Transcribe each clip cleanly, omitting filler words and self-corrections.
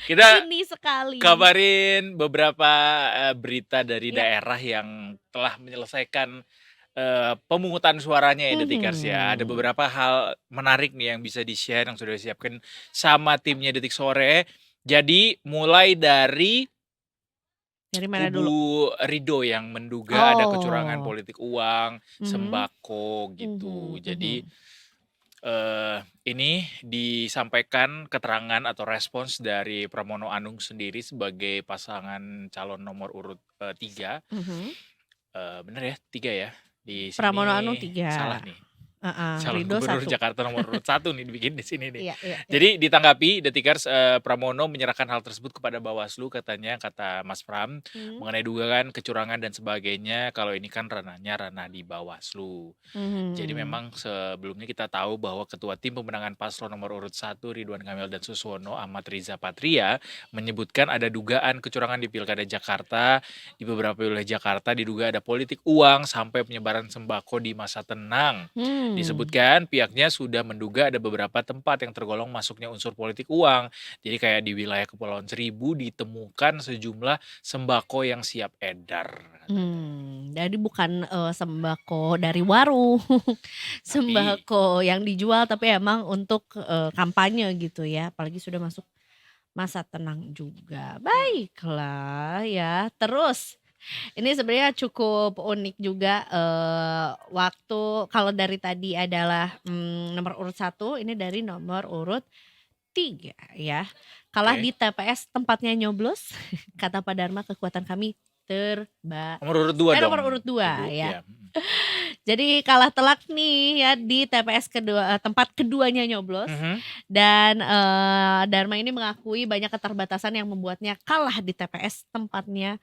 Kita Ini sekali. kabarin beberapa berita dari Ya. daerah yang telah menyelesaikan pemungutan suaranya ya Detikers ya. Ada Mhm. beberapa hal menarik nih yang bisa di-share yang sudah disiapkan sama timnya Detik Sore. Jadi mulai dari Dari mana dulu? kubu Ridho yang menduga ada kecurangan Oh. politik uang, Mhm. sembako gitu. Mhm Jadi mhm. ini disampaikan keterangan atau respons dari Pramono Anung sendiri sebagai pasangan calon nomor urut 3. Mhm. Bener ya 3 ya? Di Pramono Anung sini 3. salah nih. Heeh, Calon Ridho Gubernur 1. Jakarta nomor urut 1 nih dibikin di sini nih. Iya iya iya. Jadi ditanggapi Detikers, Pramono menyerahkan hal tersebut kepada Bawaslu katanya, kata Mas Pram, Mmm. mengenai dugaan kecurangan dan sebagainya, kalau ini kan ranah di Bawaslu. Jadi Mhm. memang sebelumnya kita tahu bahwa Ketua Tim Pemenangan Paslon nomor urut 1 Ridwan Kamil dan Suswono Ahmad Riza Patria menyebutkan ada dugaan kecurangan di Pilkada Jakarta. Di beberapa wilayah Jakarta diduga ada politik uang sampai penyebaran sembako di masa tenang. Mmm. Disebutkan pihaknya sudah menduga ada beberapa tempat yang tergolong masuknya unsur politik uang. Jadi kayak di wilayah Kepulauan Seribu ditemukan sejumlah sembako yang siap edar katanya. Jadi bukan, sembako dari warung, Tapi sembako yang dijual tapi emang untuk, kampanye gitu ya, apalagi sudah masuk masa tenang juga. hmm, Baiklah ya, terus ini sebenarnya cukup unik juga, waktu kalau dari tadi adalah, nomor urut 1, ini dari nomor urut 3 ya. Kalah oke. di TPS tempatnya nyoblos, kata Pak Dharma, "Kekuatan kami Nomor urut 2 dong, nomor urut 2 Ibu, ya. ya, Jadi kalah telak nih ya di TPS kedua, tempat keduanya nyoblos mhm. dan, Dharma ini mengakui banyak keterbatasan yang membuatnya kalah di TPS tempatnya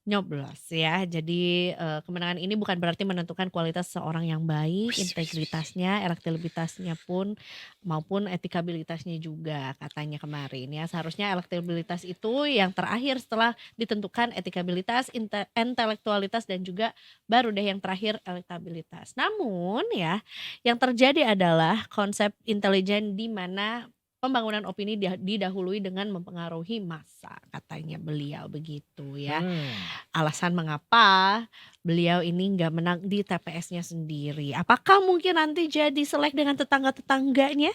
nyoblos ya. Jadi, kemenangan ini bukan berarti menentukan kualitas seorang yang baik, Wis wis wis. integritasnya, elektabilitasnya pun maupun etikabilitasnya juga katanya kemarin ya. Seharusnya elektabilitas itu yang terakhir setelah ditentukan etikabilitas, intelektualitas dan juga baru deh yang terakhir elektabilitas. Namun ya, yang terjadi adalah konsep intelijen di mana pembangunan opini didahului dengan mempengaruhi massa, katanya beliau begitu ya. Hmm, Alasan mengapa beliau ini nggak menang di TPS-nya sendiri. Apakah mungkin nanti jadi selek dengan tetangga-tetangganya?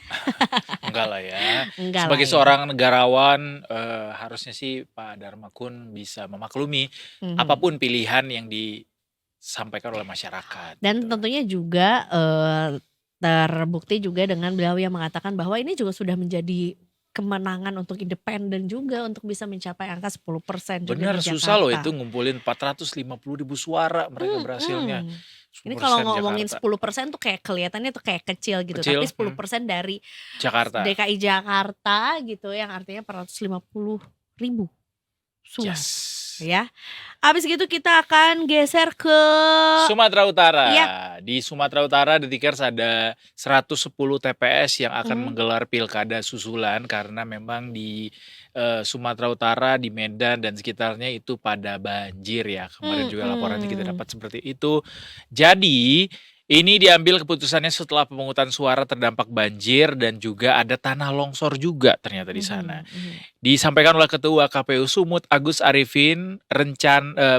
enggak lah ya. Enggak lah Sebagai ya. seorang negarawan, harusnya sih Pak Darmakun bisa memaklumi Mhm. apapun pilihan yang disampaikan oleh masyarakat Dan gitu. tentunya juga, terbukti juga dengan beliau yang mengatakan bahwa ini juga sudah menjadi kemenangan untuk independen juga untuk bisa mencapai angka 10% juga Bener di susah loh itu Jakarta. ngumpulin 450.000 suara mereka berhasilnya, Mhm. Ini kalau 10% ngomongin Jakarta. 10% tuh kayak kelihatannya tuh kayak kecil gitu, tapi Kecil, 10% dari Jakarta. DKI Jakarta gitu yang artinya 450.000 suara Yes. ya. Habis gitu kita akan geser ke Sumatera Utara. iya, Di Sumatera Utara Detikers ada 110 TPS yang akan mhm, menggelar pilkada susulan karena memang di Sumatera Utara, di Medan dan sekitarnya itu pada banjir ya. Kemarin juga laporannya kita mhm, dapat seperti itu. Jadi ini diambil keputusannya setelah pemungutan suara terdampak banjir dan juga ada tanah longsor juga ternyata di sana. mhm mhm. Disampaikan oleh Ketua KPU Sumut Agus Arifin,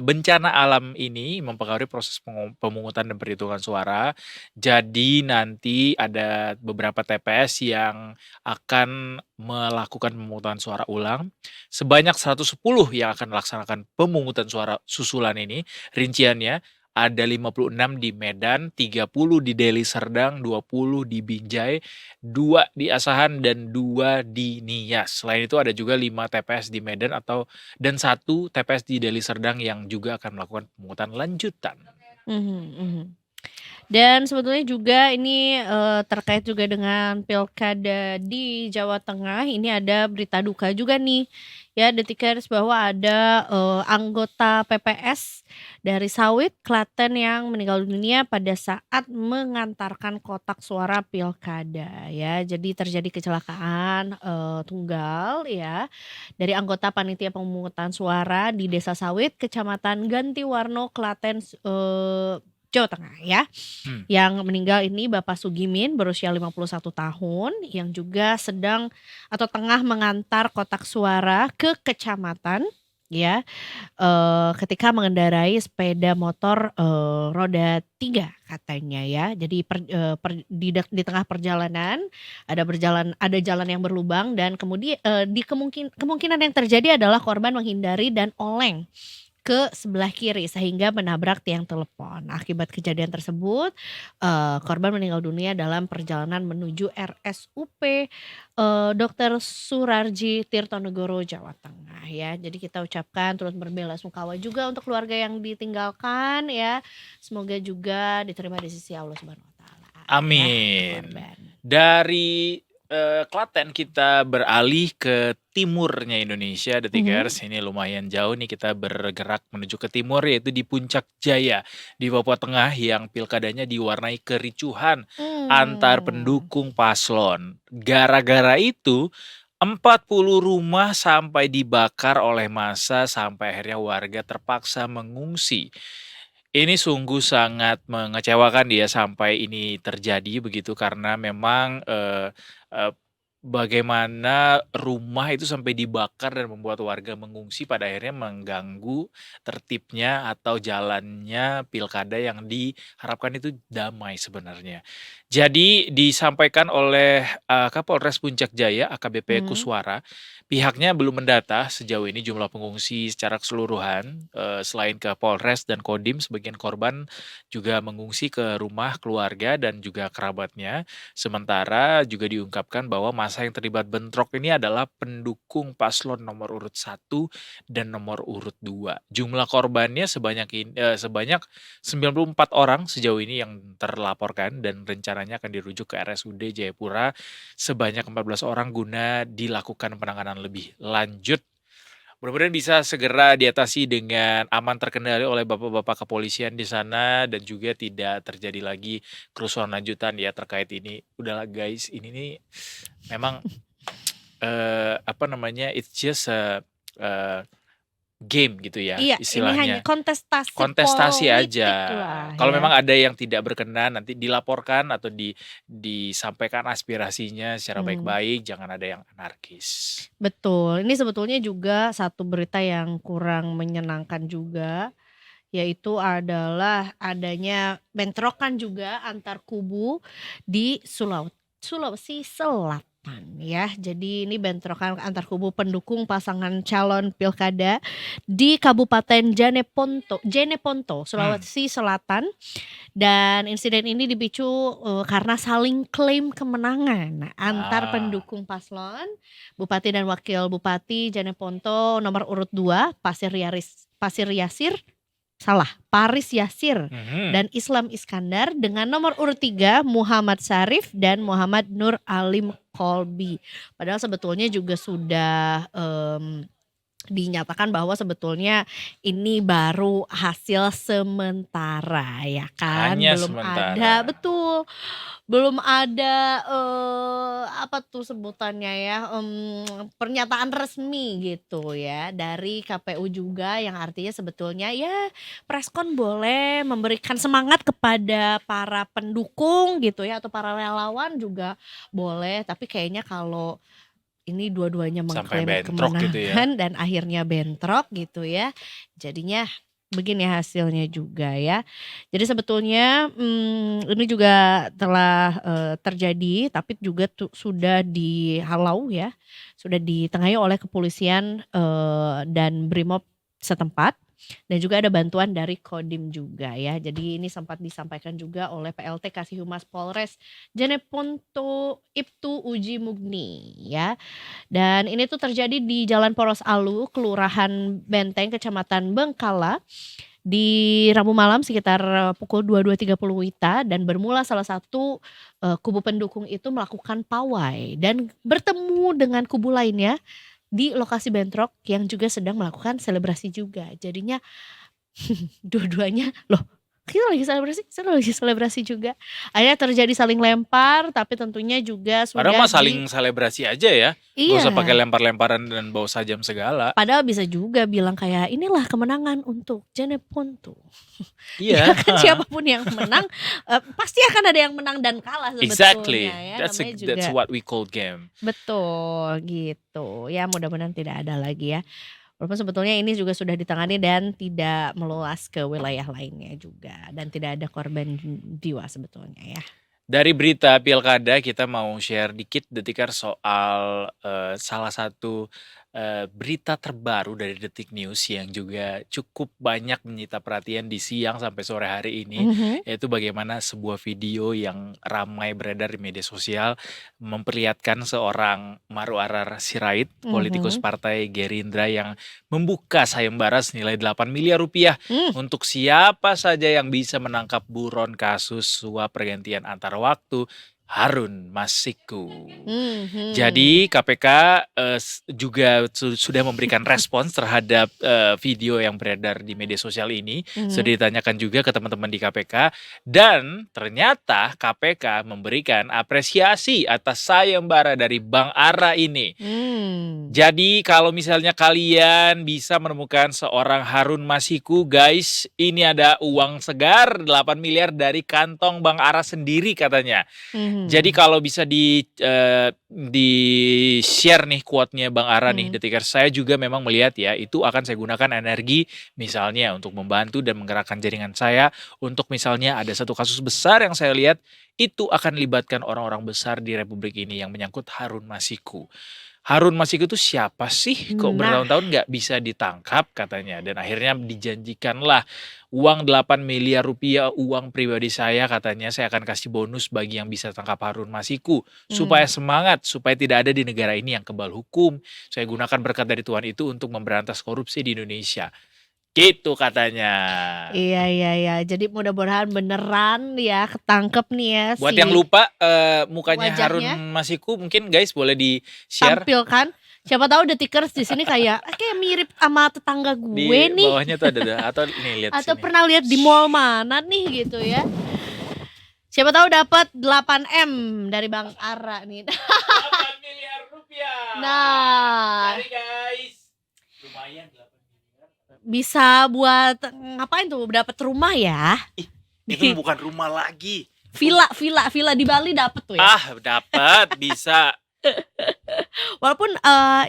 bencana alam ini mempengaruhi proses pemungutan dan perhitungan suara. Jadi nanti ada beberapa TPS yang akan melakukan pemungutan suara ulang. Sebanyak 110 yang akan melaksanakan pemungutan suara susulan ini. Rinciannya ada 56 di Medan, 30 di Deli Serdang, 20 di Binjai, 2 di Asahan dan 2 di Nias. Selain itu ada juga 5 TPS di Medan dan 1 TPS di Deli Serdang yang juga akan melakukan pemungutan lanjutan. Mhm mhm. Dan sebetulnya juga ini, terkait juga dengan pilkada di Jawa Tengah, ini ada berita duka juga nih, ya Detikers bahwa ada, anggota PPS dari Sawit, Klaten yang meninggal dunia pada saat mengantarkan kotak suara pilkada ya. Jadi terjadi kecelakaan, tunggal ya, dari anggota panitia pemungutan suara di Desa Sawit, Kecamatan Gantiwarno, Klaten, Jawa Tengah ya. Hmm. Yang meninggal ini Bapak Sugimin berusia 51 tahun yang juga sedang atau tengah mengantar kotak suara ke kecamatan ya, ketika mengendarai sepeda motor, roda 3 katanya ya. Jadi di tengah perjalanan ada jalan yang berlubang dan kemudian kemungkinan yang terjadi adalah korban menghindari dan oleng ke sebelah kiri sehingga menabrak tiang telepon. Akibat kejadian tersebut, korban meninggal dunia dalam perjalanan menuju RSUP, Dr. Surarji Tirtonegoro, Jawa Tengah ya. Jadi kita ucapkan turut berbelasungkawa juga untuk keluarga yang ditinggalkan ya. Semoga juga diterima di sisi Allah Subhanahu wa taala ya untuk Amin. korban. Dari Klaten kita beralih ke timurnya Indonesia, Detikers. Ini lumayan jauh nih kita bergerak menuju ke timur, yaitu di Puncak Jaya di Papua Tengah yang pilkadanya diwarnai kericuhan antar pendukung paslon. Gara-gara itu 40 rumah sampai dibakar oleh massa sampai akhirnya warga terpaksa mengungsi. Ini sungguh sangat mengecewakan ya sampai ini terjadi begitu karena memang eee, bagaimana rumah itu sampai dibakar dan membuat warga mengungsi pada akhirnya mengganggu tertibnya atau jalannya pilkada yang diharapkan itu damai sebenarnya. Jadi disampaikan oleh, Kapolres Puncak Jaya AKBP Kuswara, pihaknya belum mendata sejauh ini jumlah pengungsi secara keseluruhan, selain ke Polres dan Kodim sebagian korban juga mengungsi ke rumah keluarga dan juga kerabatnya. Sementara juga diungkapkan bahwa massa yang terlibat bentrok ini adalah pendukung paslon nomor urut 1 dan nomor urut 2. Jumlah korbannya sebanyak 94 orang sejauh ini yang terlaporkan dan rencananya akan dirujuk ke RSUD Jayapura sebanyak 14 orang guna dilakukan penanganan lebih lanjut. Mudah-mudahan bisa segera diatasi dengan aman terkendali oleh bapak-bapak kepolisian di sana dan juga tidak terjadi lagi kerusuhan lanjutan ya terkait ini. Udahlah guys, ini nih memang apa namanya? It's just a game gitu ya Iya, ini hanya istilahnya. kontestasi Kontestasi politik aja. lah Kalau ya. memang ada yang tidak berkenan nanti dilaporkan atau disampaikan aspirasinya secara baik-baik, jangan ada yang anarkis. Betul, ini sebetulnya juga satu berita yang kurang menyenangkan juga, yaitu adalah adanya bentrokan juga antar kubu di Sulawesi Selatan ya. Jadi ini bentrokan antar kubu pendukung pasangan calon pilkada di Kabupaten Jeneponto, Sulawesi Selatan. Dan insiden ini dipicu karena saling klaim kemenangan antar pendukung paslon. Bupati dan Wakil Bupati Jeneponto nomor urut 2 Paris Yasir dan Islam Iskandar dengan nomor urut 3 Muhammad Syarif dan Muhammad Nur Alim Kolbi. Padahal sebetulnya juga sudah dinyatakan bahwa sebetulnya ini baru hasil sementara ya kan. Hanya belum sementara. ada betul. Belum ada apa tuh sebutannya ya, pernyataan resmi gitu ya dari KPU juga yang artinya sebetulnya ya preskon boleh memberikan semangat kepada para pendukung gitu ya atau para relawan juga boleh, tapi kayaknya kalau ini dua-duanya Sampai mengklaim bentrok gitu ya. kemenangan dan akhirnya bentrok gitu ya. Jadinya begini hasilnya juga ya. Jadi sebetulnya ini juga telah terjadi tapi juga sudah dihalau ya. Sudah ditengahi oleh kepolisian dan Brimob setempat. Dan juga ada bantuan dari Kodim juga ya. Jadi ini sempat disampaikan juga oleh PLT Kasih Humas Polres Jeneponto Ibtu Uji Mugni ya. Dan ini tuh terjadi di Jalan Poros Alu, Kelurahan Benteng, Kecamatan Bengkala di Rabu malam sekitar pukul 22.30 WITA dan bermula salah satu kubu pendukung itu melakukan pawai dan bertemu dengan kubu lainnya di lokasi bentrok yang juga sedang melakukan selebrasi juga. Jadinya dua-duanya loh Kita lagi selebrasi, saya lagi selebrasi juga. Akhirnya terjadi saling lempar, tapi tentunya juga Padahal sudah mah saling selebrasi aja ya. Gak usah pakai Iya. lempar-lemparan dan bawa sajam segala. Padahal bisa juga bilang kayak, "Inilah kemenangan untuk Jeneponto." Ya Iya. kan siapapun yang menang, pasti akan ada yang menang dan kalah sebetulnya Exactly. ya, That's namanya that's juga what we call game. betul, gitu. Ya mudah-mudahan tidak ada lagi ya. Walaupun sebetulnya ini juga sudah ditangani dan tidak meluas ke wilayah lainnya juga, dan tidak ada korban jiwa sebetulnya ya. Dari berita pilkada kita mau share dikit Detikers soal salah satu berita terbaru dari Detik News yang juga cukup banyak menyita perhatian di siang sampai sore hari ini, yaitu bagaimana sebuah video yang ramai beredar di media sosial memperlihatkan seorang Maruarar Sirait, politikus partai Gerindra yang membuka sayembara senilai 8 miliar rupiah untuk siapa saja yang bisa menangkap buron kasus suap pergantian antar waktu Harun Masiku. Jadi KPK juga sudah memberikan respons terhadap video yang beredar di media sosial ini. Sudah ditanyakan juga ke teman-teman di KPK dan ternyata KPK memberikan apresiasi atas sayembara dari Bang Ara ini. Jadi kalau misalnya kalian bisa menemukan seorang Harun Masiku, guys, ini ada uang segar 8 miliar dari kantong Bang Ara sendiri katanya. Jadi kalau bisa di share nih quote-nya Bang Ara nih, Detikers, saya juga memang melihat ya itu akan saya gunakan energi misalnya untuk membantu dan menggerakkan jaringan saya untuk misalnya ada satu kasus besar yang saya lihat itu akan libatkan orang-orang besar di Republik ini yang menyangkut Harun Masiku. Harun Masiku itu siapa sih? Kok bertahun-tahun nggak bisa ditangkap katanya. Dan akhirnya dijanjikanlah uang 8 miliar rupiah uang pribadi saya katanya. Saya akan kasih bonus bagi yang bisa tangkap Harun Masiku. Supaya semangat, supaya tidak ada di negara ini yang kebal hukum. Saya gunakan berkat dari Tuhan itu untuk memberantas korupsi di Indonesia. Gitu katanya. Iya. Jadi mudah-mudahan beneran ya ketangkep nih ya Buat si yang lupa mukanya Harun wajahnya. Masiku mungkin guys boleh di-share. Tampilkan. Siapa tahu Detikers di sini kayak mirip sama tetangga Di gue nih. bawahnya tuh ada atau nih lihat Atau sini. pernah lihat di mall mana nih gitu ya. Siapa tahu dapat 8M dari Bang Ara nih. 8 miliar rupiah. Nah, Cari guys. Lumayan 8 miliar. bisa buat ngapain tuh? Dapat rumah ya? Itu bukan rumah lagi. Villa di Bali dapat tuh ya. Dapat bisa. Walaupun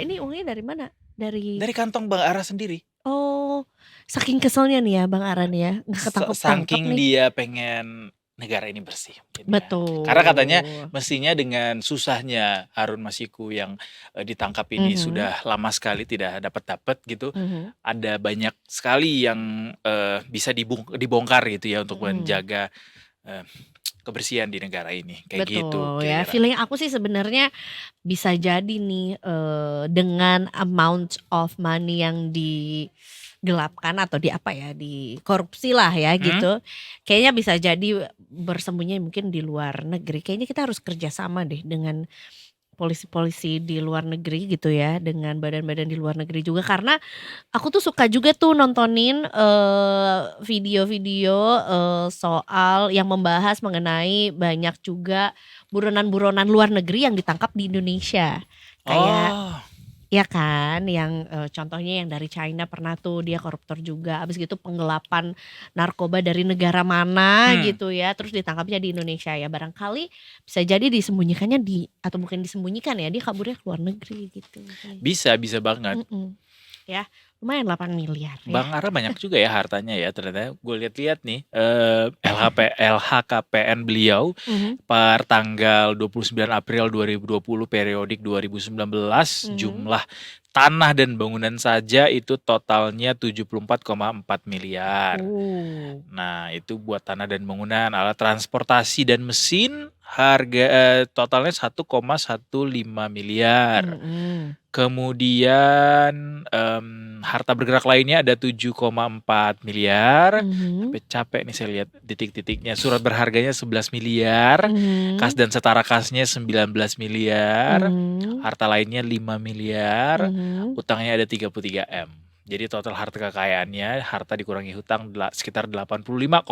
ini uangnya dari mana? Dari Kantong Bang Ara sendiri. Oh, saking keselnya nih ya Bang Ara nih ya, nggak ketangkep-tangkep Saking nih. dia pengen negara ini bersih. Betul. Karena katanya mestinya dengan susahnya Harun Masiku yang ditangkap ini sudah lama sekali tidak dapat gitu. Ada banyak sekali yang bisa dibongkar gitu ya untuk menjaga kebersihan di negara ini. Kayak betul gitu. Ya. Feeling aku sih sebenarnya bisa jadi nih dengan amount of money yang digelapkan atau di korupsi lah ya gitu. Kayaknya bisa jadi bersembunyi mungkin di luar negeri. Kayaknya kita harus kerjasama deh dengan polisi-polisi di luar negeri gitu ya, dengan badan-badan di luar negeri juga, karena aku tuh suka juga tuh nontonin video-video soal yang membahas mengenai banyak juga buronan-buronan luar negeri yang ditangkap di Indonesia. Kayak ya kan, yang contohnya yang dari China pernah tuh dia koruptor juga, abis gitu penggelapan narkoba dari negara mana gitu ya, terus ditangkapnya di Indonesia ya, barangkali bisa jadi disembunyikannya atau mungkin disembunyikan ya, dia kaburnya ke luar negeri gitu. Bisa banget. Ya lumayan 8 miliar ya. Bang Ara banyak juga ya hartanya ya ternyata. Gue lihat-lihat nih LHKPN beliau per tanggal 29 April 2020 periodik 2019 jumlah tanah dan bangunan saja itu totalnya 74,4 miliar. Nah itu buat tanah dan bangunan, alat transportasi dan mesin harga totalnya 1,15 miliar. Kemudian harta bergerak lainnya ada 7,4 miliar. Capek nih saya lihat titik-titiknya. Surat berharganya 11 miliar. Kas dan setara kasnya 19 miliar. Harta lainnya 5 miliar. Utangnya ada 33 M. Jadi total harta kekayaannya, harta dikurangi hutang sekitar 85,8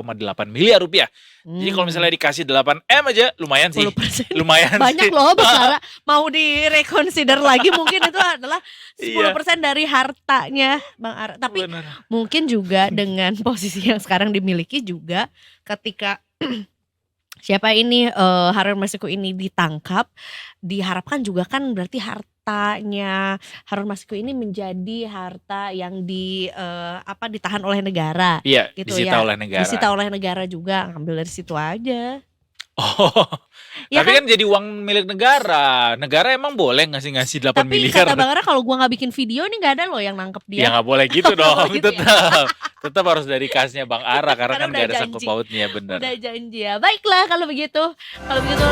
miliar rupiah. Jadi kalau misalnya dikasih 8M aja lumayan sih. 10%. Lumayan Banyak sih. loh Bang Ara. Mau direkonsider lagi mungkin itu adalah 10% Iya. dari hartanya Bang Ara. Tapi Bener. mungkin juga dengan posisi yang sekarang dimiliki juga ketika siapa ini Harun Masiku ini ditangkap, diharapkan juga kan berarti hartanya Harun Masiku ini menjadi harta yang ditahan oleh negara Iya, gitu disita ya. oleh negara. Disita oleh negara juga, ngambil dari situ aja. Oh, Ya tapi kan? kan jadi uang milik negara. Negara emang boleh ngasih 8 Tapi miliar. kata Bang Ara kalau gua nggak bikin video nih nggak ada loh yang nangkep Ya dia. nggak boleh gitu Nggak boleh dong, gitu ya. tetap harus dari kasnya Bang Ara karena Karena kan udah nggak ada janji. sangkut pautnya, bener. Udah janji ya. Baiklah kalau begitu. Kalau begitu